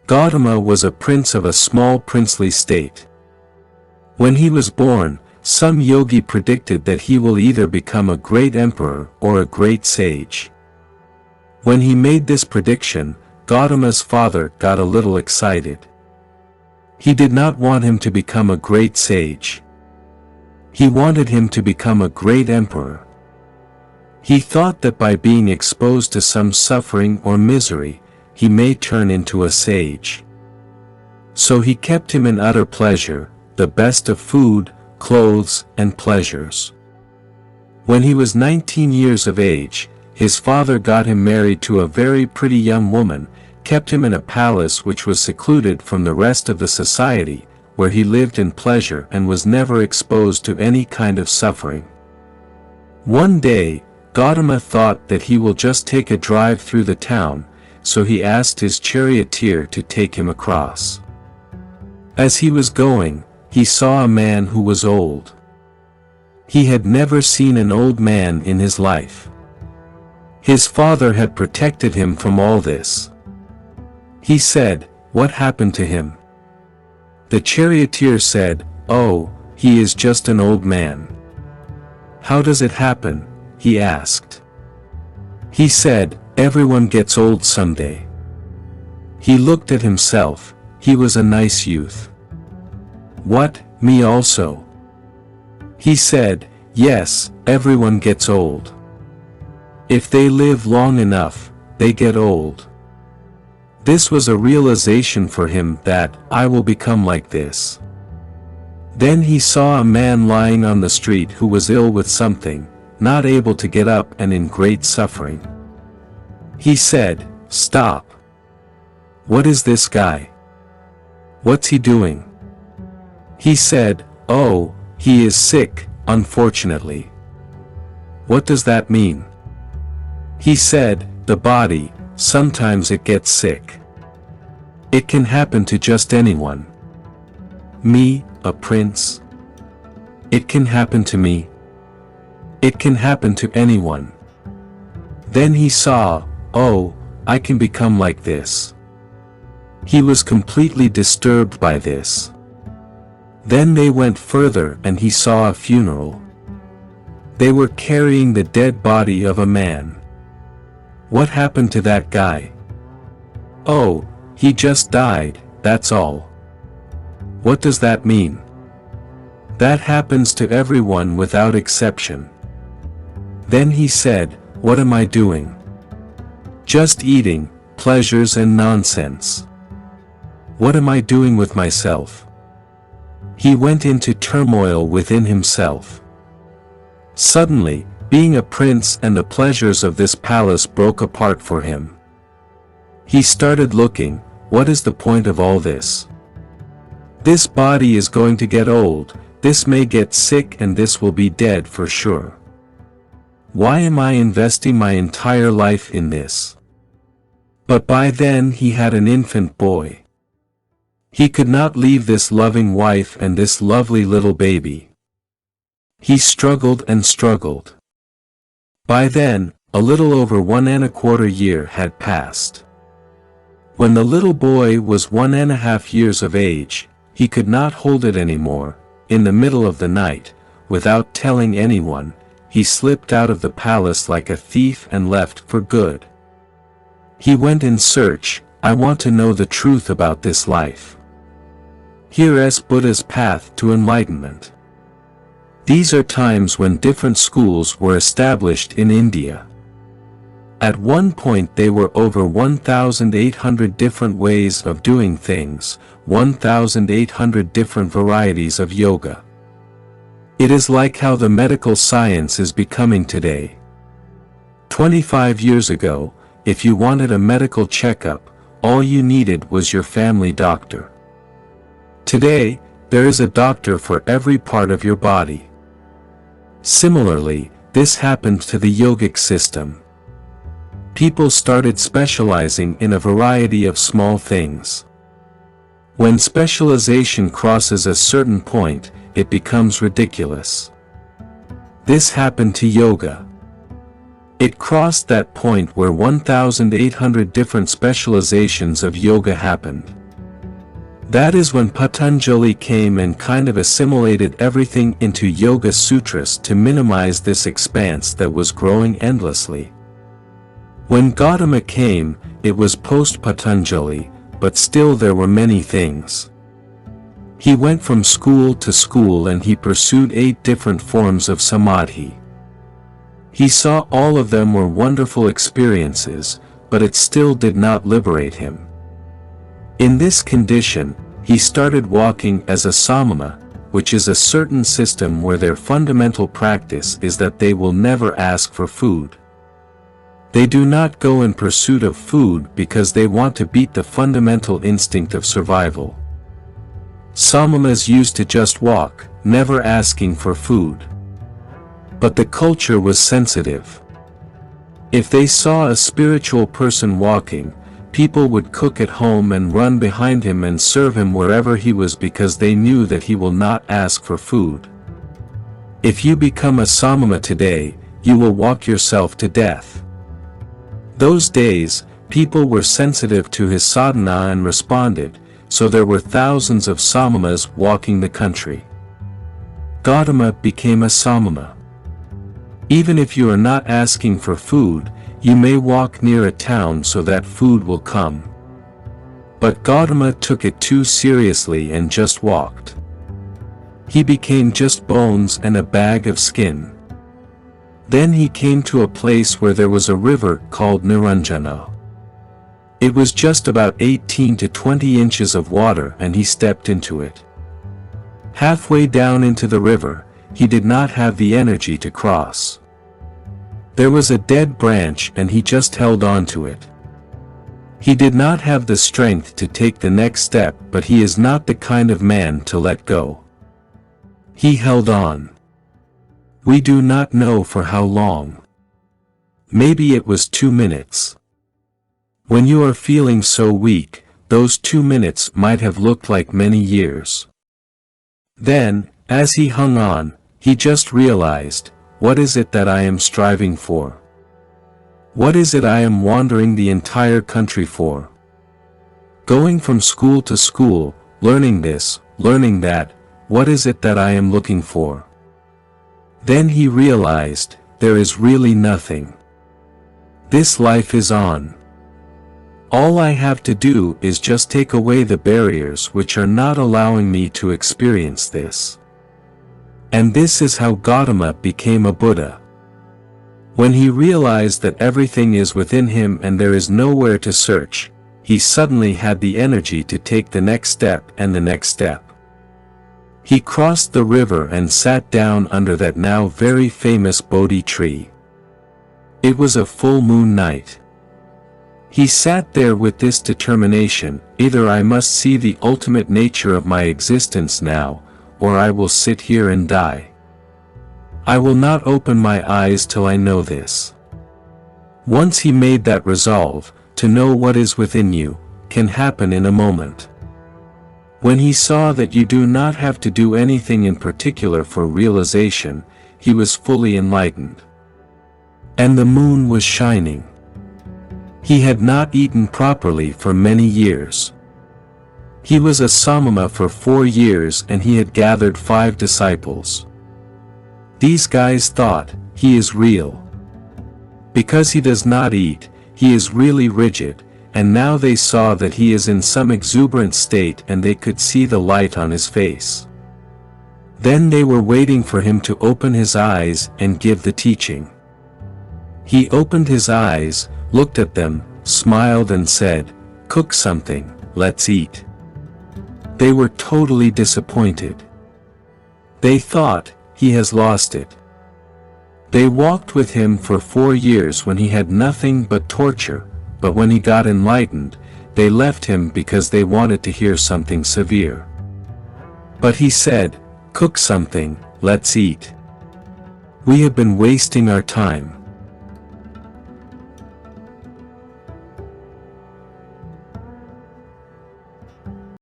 Gautama was a prince of a small princely state. When he was born, some yogi predicted that he will either become a great emperor or a great sage. When he made this prediction, Gautama's father got a little excited. He did not want him to become a great sage. He wanted him to become a great emperor. He thought that by being exposed to some suffering or misery, he may turn into a sage. So he kept him in utter pleasure, the best of food, clothes, and pleasures. When he was 19 years of age, his father got him married to a very pretty young woman, kept him in a palace which was secluded from the rest of the society, where he lived in pleasure and was never exposed to any kind of suffering. One day, Gautama thought that he will just take a drive through the town, so he asked his charioteer to take him across. As he was going, he saw a man who was old. He had never seen an old man in his life. His father had protected him from all this. He said, "What happened to him?" The charioteer said, "Oh, he is just an old man." "How does it happen?" he asked. He said, "Everyone gets old someday." He looked at himself. He was a nice youth. "What, me also?" He said, "Yes, everyone gets old. If they live long enough, they get old." This was a realization for him that, I will become like this. Then he saw a man lying on the street who was ill with something, not able to get up and in great suffering. He said, "Stop. What is this guy? What's he doing?" He said, "Oh, he is sick, unfortunately." "What does that mean?" He said, "The body, sometimes it gets sick. It can happen to just anyone. Me, a prince? It can happen to me. It can happen to anyone." Then he saw, "Oh, I can become like this." He was completely disturbed by this. Then they went further and he saw a funeral. They were carrying the dead body of a man. "What happened to that guy?" "Oh, he just died, that's all." "What does that mean?" "That happens to everyone without exception." Then he said, "What am I doing? Just eating, pleasures and nonsense. What am I doing with myself?" He went into turmoil within himself. Suddenly, being a prince and the pleasures of this palace broke apart for him. He started looking, what is the point of all this? This body is going to get old, this may get sick and this will be dead for sure. Why am I investing my entire life in this? But by then he had an infant boy. He could not leave this loving wife and this lovely little baby. He struggled and struggled. By then, a little over 1¼ year had passed. When the little boy was 1½ years of age, he could not hold it anymore. In the middle of the night, without telling anyone, he slipped out of the palace like a thief and left for good. He went in search, I want to know the truth about this life. Here is Buddha's path to enlightenment. These are times when different schools were established in India. At one point there were over 1,800 different ways of doing things, 1,800 different varieties of yoga. It is like how the medical science is becoming today. 25 years ago, if you wanted a medical checkup, all you needed was your family doctor. Today, there is a doctor for every part of your body. Similarly, this happened to the yogic system. People started specializing in a variety of small things. When specialization crosses a certain point, it becomes ridiculous. This happened to yoga. It crossed that point where 1,800 different specializations of yoga happened. That is when Patanjali came and kind of assimilated everything into Yoga Sutras to minimize this expanse that was growing endlessly. When Gautama came, it was post-Patanjali, but still there were many things. He went from school to school and he pursued 8 different forms of samadhi. He saw all of them were wonderful experiences, but it still did not liberate him. In this condition, he started walking as a samama, which is a certain system where their fundamental practice is that they will never ask for food. They do not go in pursuit of food because they want to beat the fundamental instinct of survival. Samamas used to just walk, never asking for food. But the culture was sensitive. If they saw a spiritual person walking, people would cook at home and run behind him and serve him wherever he was because they knew that he will not ask for food. If you become a samama today, you will walk yourself to death. Those days, people were sensitive to his sadhana and responded, so there were thousands of samamas walking the country. Gautama became a samama. Even if you are not asking for food, you may walk near a town so that food will come. But Gautama took it too seriously and just walked. He became just bones and a bag of skin. Then he came to a place where there was a river called Niranjana. It was just about 18 to 20 inches of water and he stepped into it. Halfway down into the river, he did not have the energy to cross. There was a dead branch and he just held on to it. He did not have the strength to take the next step, but he is not the kind of man to let go. He held on. We do not know for how long. Maybe it was 2 minutes. When you are feeling so weak, those 2 minutes might have looked like many years. Then, as he hung on, he just realized, what is it that I am striving for? What is it I am wandering the entire country for? Going from school to school, learning this, learning that, what is it that I am looking for? Then he realized, there is really nothing. This life is on. All I have to do is just take away the barriers which are not allowing me to experience this. And this is how Gautama became a Buddha. When he realized that everything is within him and there is nowhere to search, he suddenly had the energy to take the next step and the next step. He crossed the river and sat down under that now very famous Bodhi tree. It was a full moon night. He sat there with this determination, either I must see the ultimate nature of my existence now, or I will sit here and die. I will not open my eyes till I know this. Once he made that resolve, to know what is within you, can happen in a moment. When he saw that you do not have to do anything in particular for realization, he was fully enlightened. And the moon was shining. He had not eaten properly for many years. He was a samama for 4 years and he had gathered 5 disciples. These guys thought, he is real. Because he does not eat, he is really rigid, and now they saw that he is in some exuberant state and they could see the light on his face. Then they were waiting for him to open his eyes and give the teaching. He opened his eyes, looked at them, smiled and said, "Cook something, let's eat." They were totally disappointed. They thought, he has lost it. They walked with him for 4 years when he had nothing but torture, but when he got enlightened, they left him because they wanted to hear something severe. But he said, "Cook something, let's eat. We have been wasting our time."